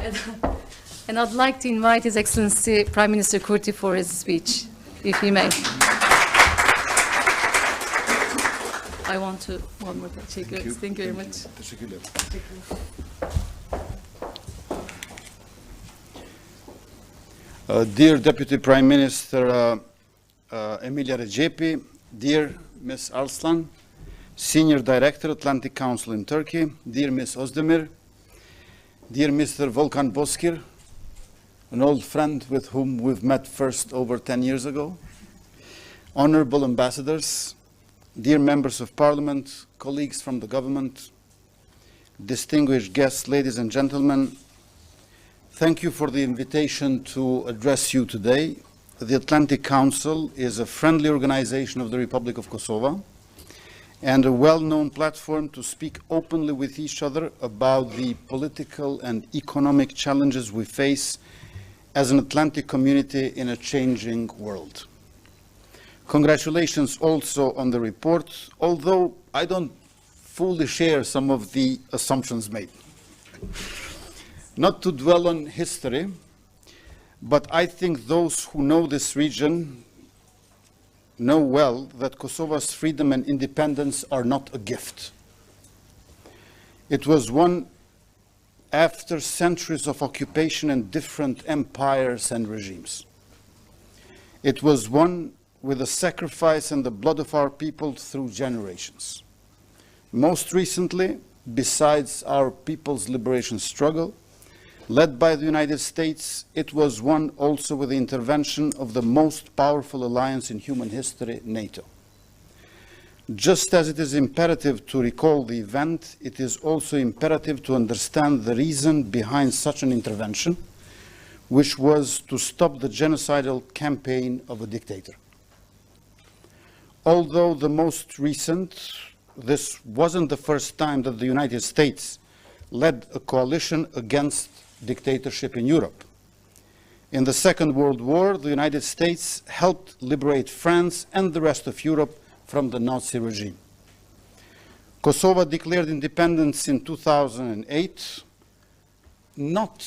And I'd like to invite His Excellency Prime Minister Kurti for his speech, if he may. I want to one more time. Thank you very much. Dear Deputy Prime Minister Emilia Recepi, dear Ms. Arslan, Senior Director, Atlantic Council in Turkey, dear Ms. Özdemir, dear Mr. Volkan Bozkır, an old friend with whom we've met first over 10 years ago, honorable ambassadors, dear members of parliament, colleagues from the government, distinguished guests, ladies and gentlemen, thank you for the invitation to address you today. The Atlantic Council is a friendly organization of the Republic of Kosovo and a well-known platform to speak openly with each other about the political and economic challenges we face as an Atlantic community in a changing world. Congratulations also on the report, although I don't fully share some of the assumptions made. Not to dwell on history, but I think those who know this region know well that Kosovo's freedom and independence are not a gift. It was won after centuries of occupation and different empires and regimes. It was won with the sacrifice and the blood of our people through generations. Most recently, besides our people's liberation struggle, led by the United States, it was won also with the intervention of the most powerful alliance in human history, NATO. Just as it is imperative to recall the event, it is also imperative to understand the reason behind such an intervention, which was to stop the genocidal campaign of a dictator. Although the most recent, this wasn't the first time that the United States led a coalition against dictatorship in Europe. In the Second World War, the United States helped liberate France and the rest of Europe from the Nazi regime. Kosovo declared independence in 2008, not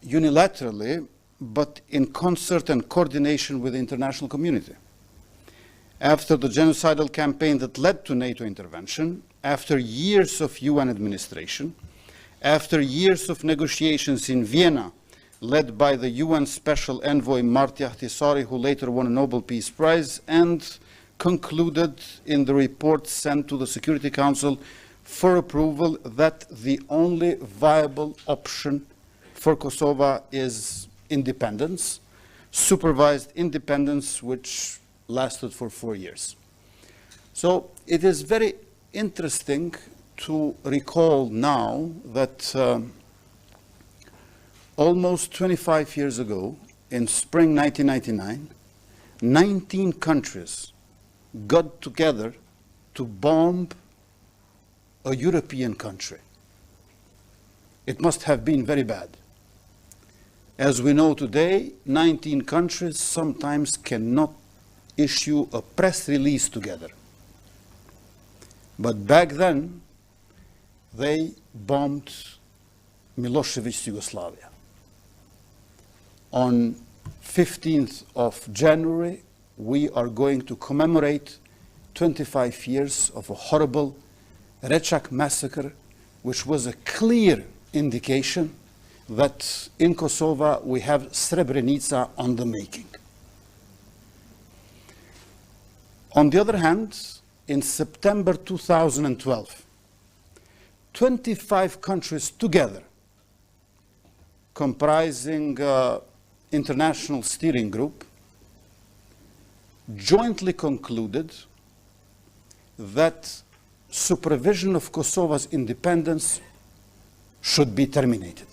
unilaterally, but in concert and coordination with the international community. After the genocidal campaign that led to NATO intervention, after years of UN administration, after years of negotiations in Vienna, led by the UN Special Envoy Martti Ahtisaari, who later won a Nobel Peace Prize, and concluded in the report sent to the Security Council for approval that the only viable option for Kosovo is independence, supervised independence, which lasted for 4 years. So it is very interesting to recall now that almost 25 years ago, in spring 1999, 19 countries got together to bomb a European country. It must have been very bad. As we know today, 19 countries sometimes cannot issue a press release together. But back then, they bombed Milošević's Yugoslavia. On 15th of January, we are going to commemorate 25 years of a horrible Rečak massacre, which was a clear indication that in Kosovo we have Srebrenica on the making. On the other hand, in September 2012, 25 countries together, comprising international steering group, jointly concluded that supervision of Kosovo's independence should be terminated.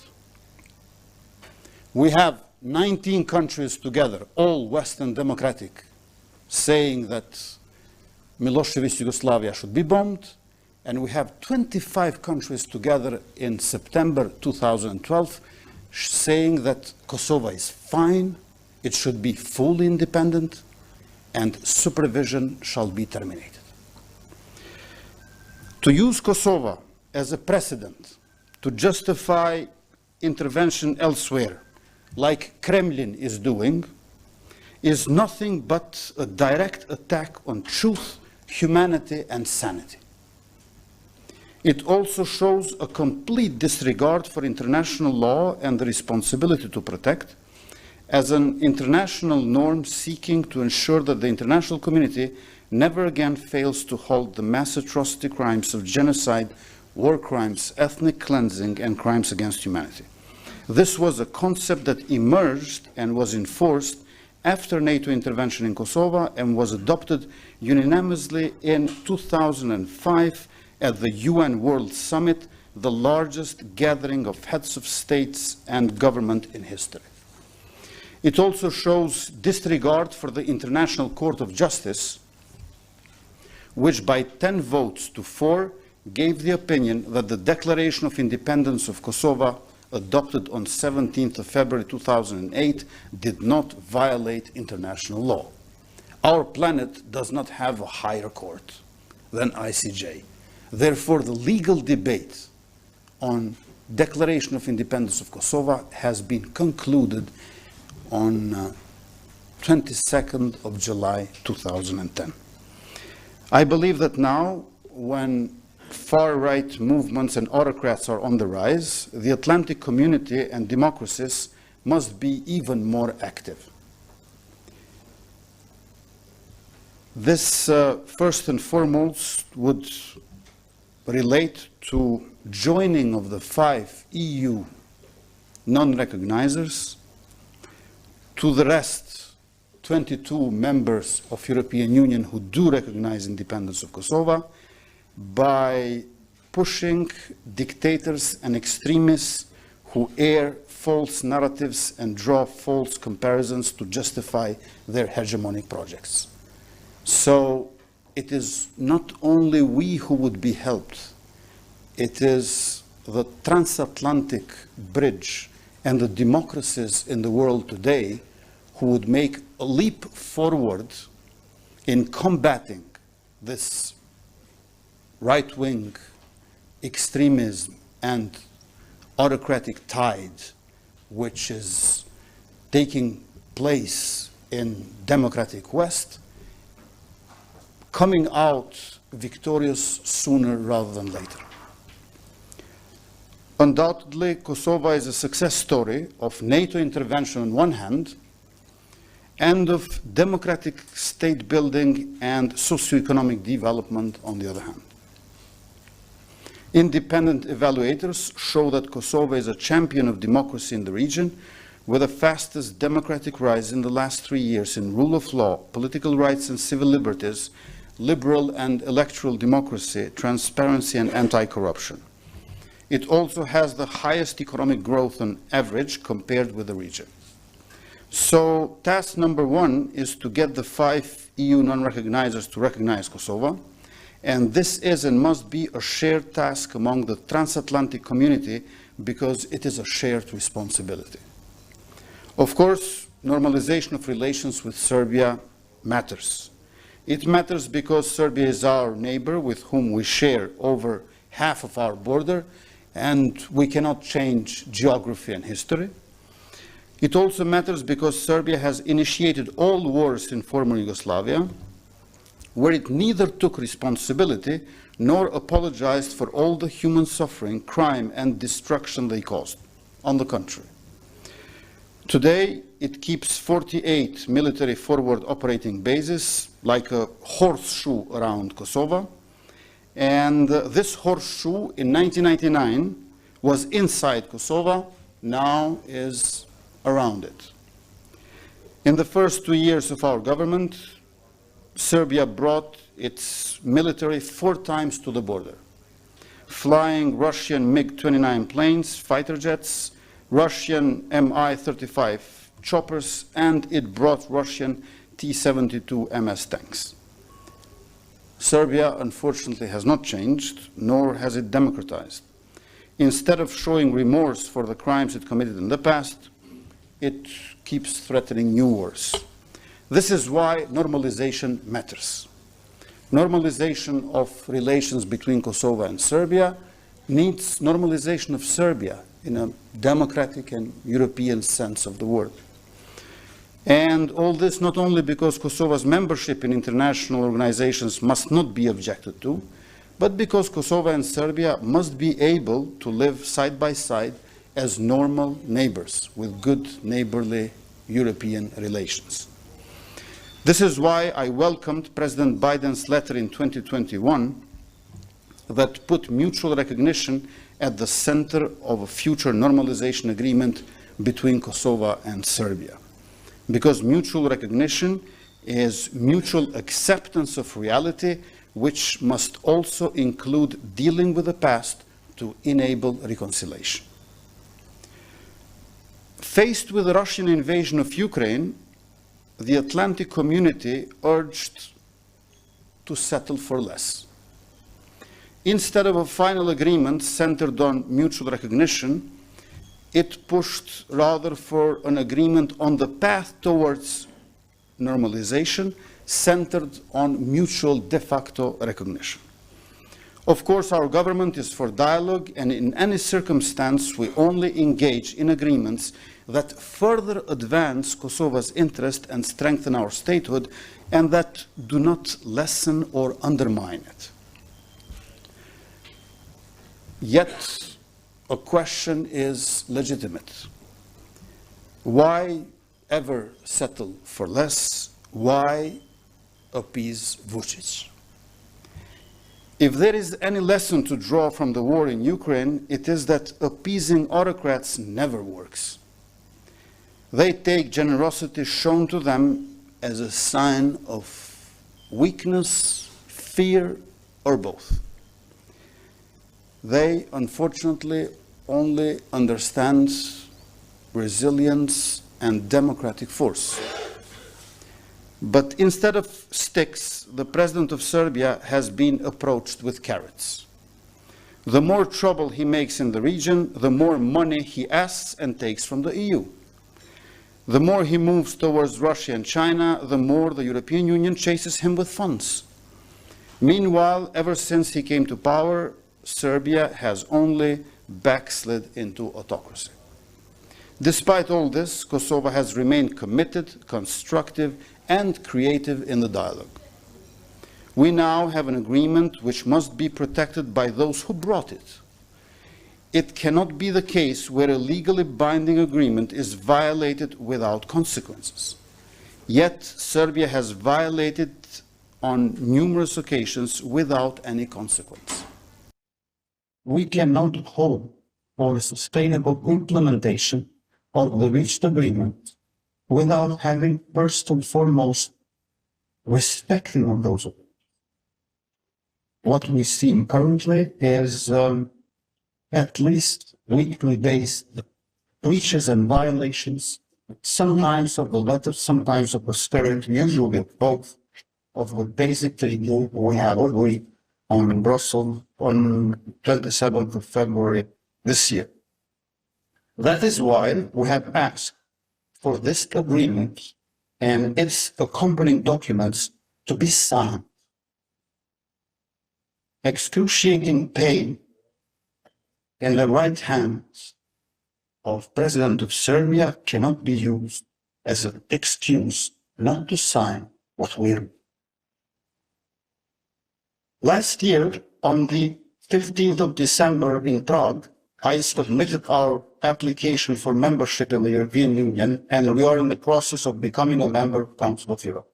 We have 19 countries together, all Western democratic, saying that Milošević's Yugoslavia should be bombed, and we have 25 countries together in September 2012 saying that Kosovo is fine, it should be fully independent, and supervision shall be terminated. To use Kosovo as a precedent to justify intervention elsewhere, like Kremlin is doing, is nothing but a direct attack on truth, humanity, and sanity. It also shows a complete disregard for international law and the responsibility to protect, as an international norm seeking to ensure that the international community never again fails to hold the mass atrocity crimes of genocide, war crimes, ethnic cleansing, and crimes against humanity. This was a concept that emerged and was enforced after NATO intervention in Kosovo and was adopted unanimously in 2005 at the UN World Summit, the largest gathering of heads of states and government in history. It also shows disregard for the International Court of Justice, which by 10 votes to 4 gave the opinion that the Declaration of Independence of Kosovo, adopted on 17th of February 2008, did not violate international law. Our planet does not have a higher court than ICJ. Therefore, the legal debate on Declaration of Independence of Kosovo has been concluded on 22nd of July 2010. I believe that now, when far-right movements and autocrats are on the rise, the Atlantic community and democracies must be even more active. This, first and foremost, would relate to joining of the 5 EU non-recognizers to the rest 22 members of European Union who do recognize independence of Kosovo, by pushing dictators and extremists who air false narratives and draw false comparisons to justify their hegemonic projects. So it is not only we who would be helped, it is the transatlantic bridge and the democracies in the world today who would make a leap forward in combating this right-wing extremism and autocratic tide which is taking place in democratic West, coming out victorious sooner rather than later. Undoubtedly, Kosovo is a success story of NATO intervention on one hand and of democratic state building and socioeconomic development on the other hand. Independent evaluators show that Kosovo is a champion of democracy in the region, with the fastest democratic rise in the last 3 years in rule of law, political rights and civil liberties, liberal and electoral democracy, transparency and anti-corruption. It also has the highest economic growth on average compared with the region. So task number 1 is to get the 5 EU non-recognizers to recognize Kosovo. And this is and must be a shared task among the transatlantic community because it is a shared responsibility. Of course, normalization of relations with Serbia matters. It matters because Serbia is our neighbor with whom we share over half of our border, and we cannot change geography and history. It also matters because Serbia has initiated all wars in former Yugoslavia, where it neither took responsibility nor apologized for all the human suffering, crime, and destruction they caused. On the contrary. Today, it keeps 48 military forward operating bases, like a horseshoe around Kosovo. And this horseshoe in 1999 was inside Kosovo, now is around it. In the first 2 years of our government, Serbia brought its military 4 times to the border, flying Russian MiG-29 planes, fighter jets, Russian Mi-35 choppers, and it brought Russian T-72 MS tanks. Serbia, unfortunately, has not changed, nor has it democratized. Instead of showing remorse for the crimes it committed in the past, it keeps threatening new wars. This is why normalization matters. Normalization of relations between Kosovo and Serbia needs normalization of Serbia in a democratic and European sense of the word. And all this not only because Kosovo's membership in international organizations must not be objected to, but because Kosovo and Serbia must be able to live side by side as normal neighbors with good neighborly European relations. This is why I welcomed President Biden's letter in 2021 that put mutual recognition at the center of a future normalization agreement between Kosovo and Serbia. Because mutual recognition is mutual acceptance of reality, which must also include dealing with the past to enable reconciliation. Faced with the Russian invasion of Ukraine, the Atlantic community urged to settle for less. Instead of a final agreement centered on mutual recognition, it pushed rather for an agreement on the path towards normalization centered on mutual de facto recognition. Of course, our government is for dialogue, and in any circumstance, we only engage in agreements that further advance Kosovo's interest and strengthen our statehood, and that do not lessen or undermine it. Yet, a question is legitimate. Why ever settle for less? Why appease Vučić? If there is any lesson to draw from the war in Ukraine, it is that appeasing autocrats never works. They take generosity shown to them as a sign of weakness, fear, or both. They, unfortunately, only understand resilience and democratic force. But instead of sticks, the president of Serbia has been approached with carrots. The more trouble he makes in the region, the more money he asks and takes from the EU. The more he moves towards Russia and China, the more the European Union chases him with funds. Meanwhile, ever since he came to power, Serbia has only backslid into autocracy. Despite all this, Kosovo has remained committed, constructive, and creative in the dialogue. We now have an agreement which must be protected by those who brought it. It cannot be the case where a legally binding agreement is violated without consequences. Yet, Serbia has violated on numerous occasions without any consequence. We cannot hope for a sustainable implementation of the reached agreement without having, first and foremost, respecting of those agreements. What we see currently is at least weekly based breaches and violations, sometimes of the letter, sometimes of the spirit, usually of both, of the basic treaty we have agreed on in Brussels on 27th of February this year. That is why we have asked for this agreement and its accompanying documents to be signed. Excruciating pain in the right hands of President of Serbia cannot be used as an excuse not to sign what we read. Last year, on the 15th of December in Prague, I submitted our application for membership in the European Union, and we are in the process of becoming a member of the Council of Europe.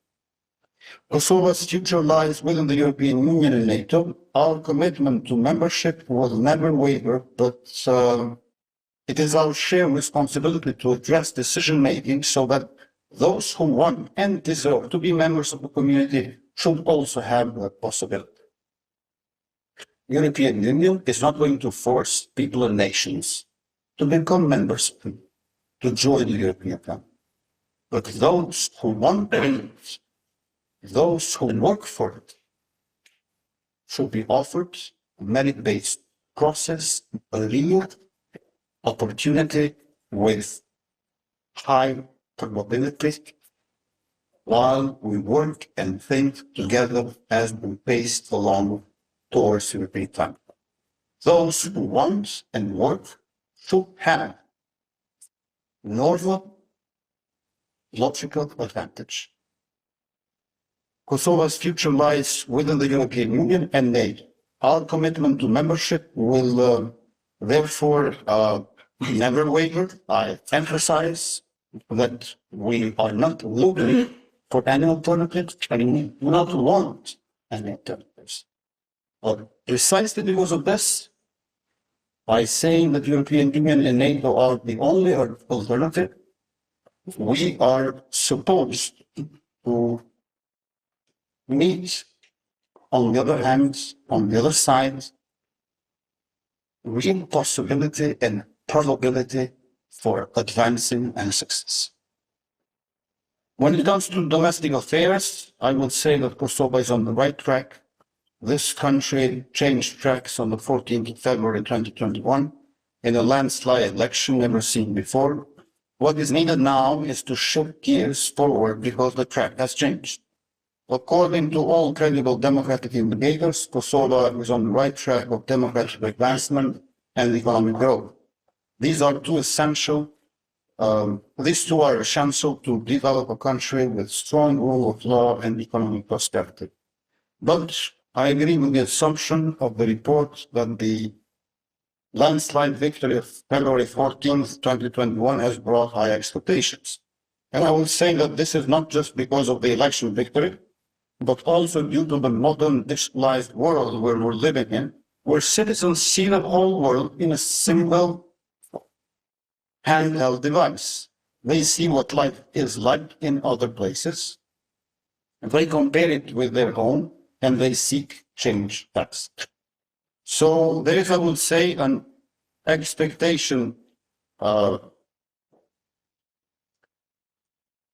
Kosovo's future lies within the European Union and NATO. Our commitment to membership will never waver, but it is our shared responsibility to address decision-making so that those who want and deserve to be members of the community should also have that possibility. The European Union is not going to force people and nations to become members, to join the European family. But those who want it, those who work for it, should be offered a merit-based process, a real opportunity with high probability, while we work and think together as we pace along towards European family. Those who want and work should have normal, logical advantage. Kosovo's future lies within the European Union and NATO. Our commitment to membership will therefore never waver. I emphasize that we are not looking for any alternatives and we do not want any alternatives. But precisely because of this, by saying that the European Union and NATO are the only alternative, we are supposed to meet, on the other hand, on the other side, real possibility and probability for advancing and success. When it comes to domestic affairs, I would say that Kosovo is on the right track. This country changed tracks on the 14th of February 2021 in a landslide election never seen before. What is needed now is to shift gears forward because the track has changed. According to all credible democratic indicators, Kosovo is on the right track of democratic advancement and economic growth. These two are essential to develop a country with strong rule of law and economic prosperity. But I agree with the assumption of the report that the landslide victory of February 14th, 2021 has brought high expectations. And I will say that this is not just because of the election victory, but also due to the modern digitalized world where we're living in, where citizens see the whole world in a single handheld device. They see what life is like in other places, and they compare it with their own, and they seek change fast. So there is, I would say, an expectation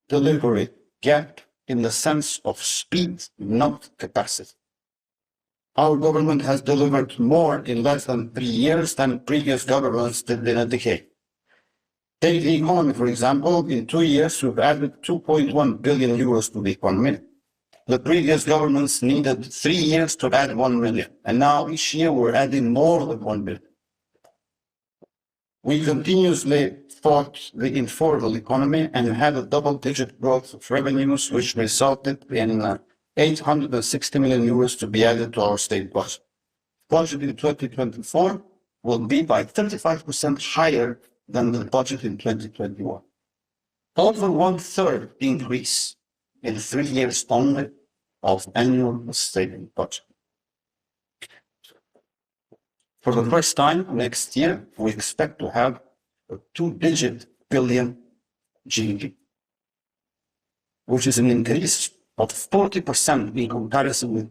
delivery gap in the sense of speed, not capacity. Our government has delivered more in less than 3 years than previous governments did in a decade. Take the economy, for example. In 2 years, we've added 2.1 billion euros to the economy. The previous governments needed 3 years to add 1 million, and now each year we're adding more than 1 billion. We continuously fought the informal economy and had a double-digit growth of revenues, which resulted in 860 million euros to be added to our state budget. Budget in 2024 will be by 35% higher than the budget in 2021. Over 1/3 increase in 3 years only of annual state budget. For the first time next year, we expect to have a 2-digit billion GDP, which is an increase of 40% in comparison with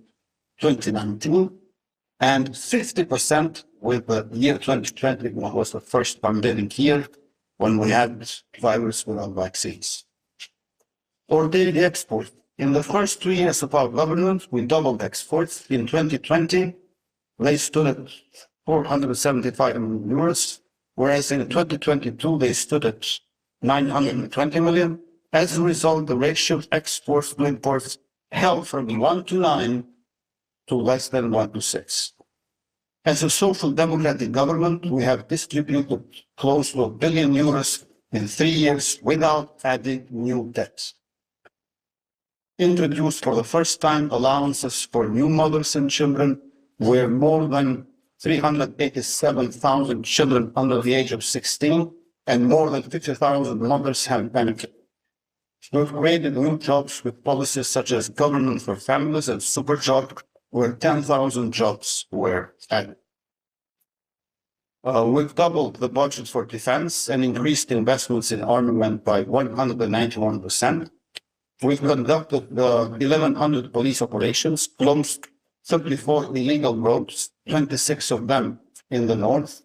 2019 and 50% with the year 2020, which was the first pandemic year when we had virus without vaccines. Or daily export. In the first 2 years of our government, we doubled exports. In 2020, they stood at 475 million euros, whereas in 2022, they stood at 920 million. As a result, the ratio of exports to imports fell from 1:9 to less than 1:6. As a social democratic government, we have distributed close to 1 billion euros in 3 years without adding new debts. Introduced for the first time allowances for new mothers and children, where more than 387,000 children under the age of 16 and more than 50,000 mothers have benefited. We've created new jobs with policies such as Government for Families and Super Job, where 10,000 jobs were added. We've doubled the budget for defense and increased investments in armament by 191%. We've conducted 1,100 police operations, closed 34 illegal roads, 26 of them in the north,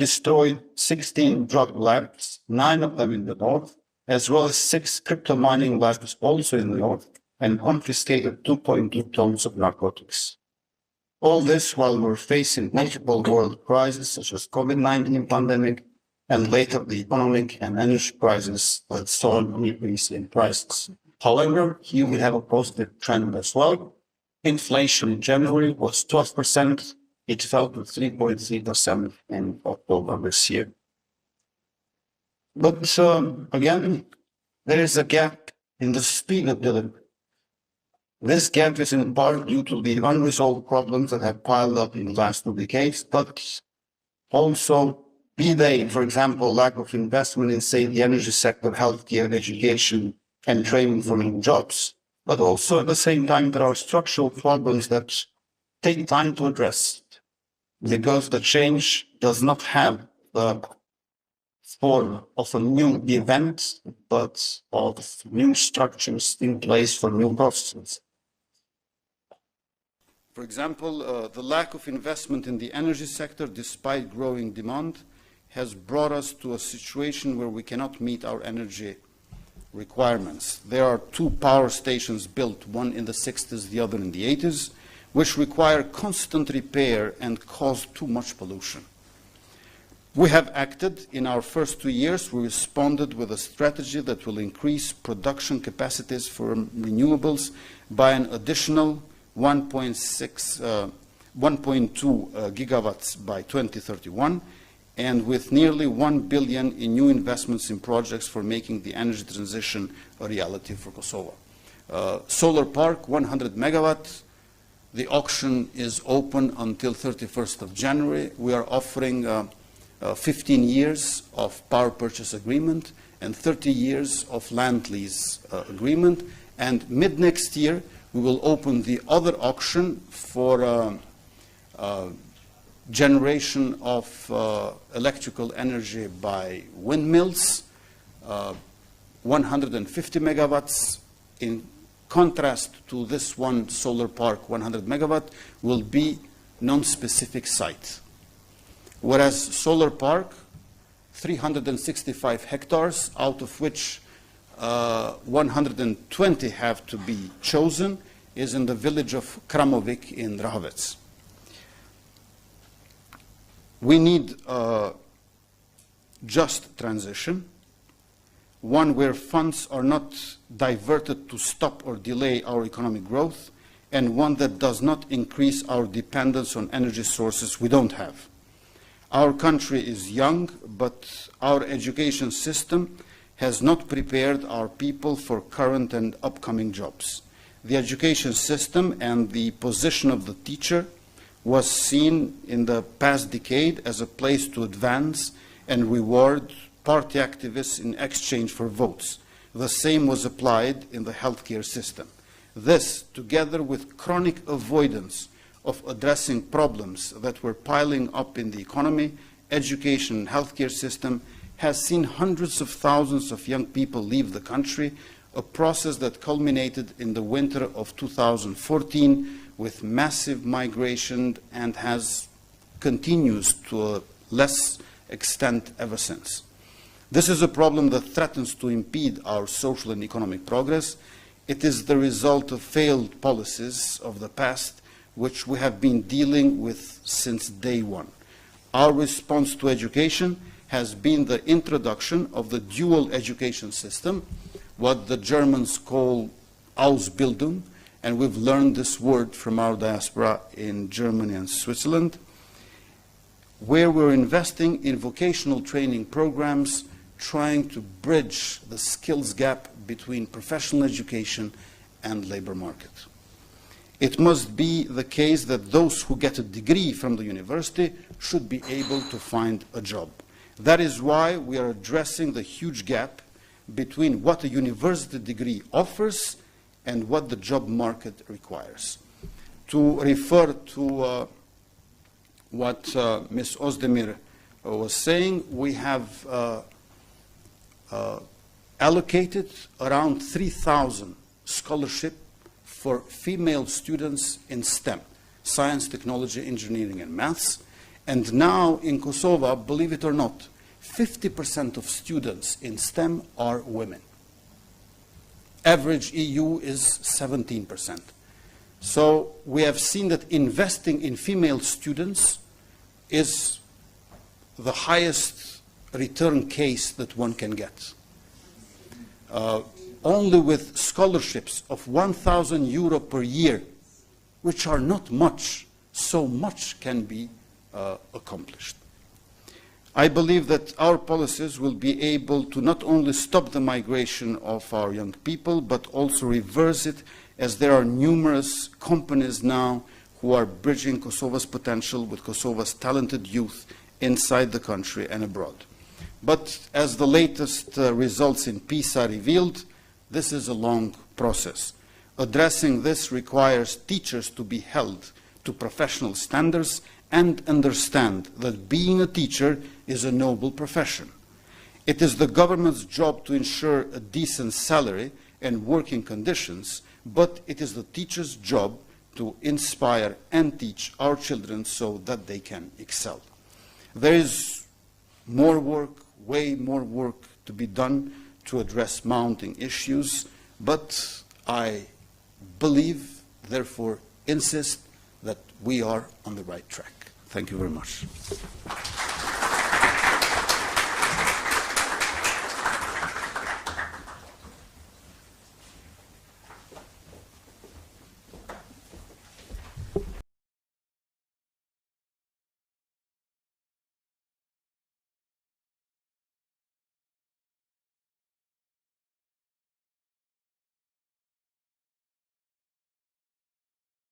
destroyed 16 drug labs, 9 of them in the north, as well as 6 crypto mining labs also in the north, and confiscated 2.2 tons of narcotics. All this while we're facing multiple world crises such as COVID-19 pandemic and later the economic and energy crisis that saw an increase in prices. However, here we have a positive trend as well. Inflation in January was 12%. It fell to 3.3% in October this year. But again, there is a gap in the speed of delivery. This gap is in part due to the unresolved problems that have piled up in the last 2 decades, but also be they, for example, lack of investment in, say, the energy sector, healthcare, education, and training for new jobs. But also at the same time, there are structural problems that take time to address because the change does not have the form of a new event, but of new structures in place for new processes. For example, the lack of investment in the energy sector, despite growing demand, has brought us to a situation where we cannot meet our energy requirements. There are 2 power stations built, one in the 60s, the other in the 80s, which require constant repair and cause too much pollution. We have acted. In our first 2 years, we responded with a strategy that will increase production capacities for renewables by an additional 1.2 gigawatts by 2031, and with nearly 1 billion in new investments in projects for making the energy transition a reality for Kosovo. Solar park, 100 megawatts. The auction is open until 31st of January. We are offering 15 years of power purchase agreement and 30 years of land lease agreement. And mid-next year, we will open the other auction for generation of electrical energy by windmills, 150 megawatts. In contrast to this one solar park, 100 megawatt, will be non-specific site. Whereas solar park, 365 hectares, out of which 120 have to be chosen, is in the village of Kramovic in Rahovec. We need a just transition, one where funds are not diverted to stop or delay our economic growth, and one that does not increase our dependence on energy sources we don't have. Our country is young, but our education system has not prepared our people for current and upcoming jobs. The education system and the position of the teacher was seen in the past decade as a place to advance and reward party activists in exchange for votes. The same was applied in the healthcare system. This, together with chronic avoidance of addressing problems that were piling up in the economy, education, and healthcare system, has seen hundreds of thousands of young people leave the country, a process that culminated in the winter of 2014 with massive migration and has continues to a less extent ever since. This is a problem that threatens to impede our social and economic progress. It is the result of failed policies of the past, which we have been dealing with since day one. Our response to education has been the introduction of the dual education system, what the Germans call Ausbildung, and we've learned this word from our diaspora in Germany and Switzerland, where we're investing in vocational training programs trying to bridge the skills gap between professional education and labor market. It must be the case that those who get a degree from the university should be able to find a job. That is why we are addressing the huge gap between what a university degree offers and what the job market requires. To refer to what Ms. Ozdemir was saying, we have allocated around 3,000 scholarships for female students in STEM, science, technology, engineering, and maths. And now in Kosovo, believe it or not, 50% of students in STEM are women. Average EU is 17%. So we have seen that investing in female students is the highest return case that one can get. Only with scholarships of 1,000 euro per year, which are not much, so much can be accomplished. I believe that our policies will be able to not only stop the migration of our young people, but also reverse it, as there are numerous companies now who are bridging Kosovo's potential with Kosovo's talented youth inside the country and abroad. But as the latest results in PISA revealed, this is a long process. Addressing this requires teachers to be held to professional standards and understand that being a teacher is a noble profession. It is the government's job to ensure a decent salary and working conditions, but it is the teacher's job to inspire and teach our children so that they can excel. There is more work, way more work to be done to address mounting issues, but I believe, therefore insist, that we are on the right track. Thank you very much.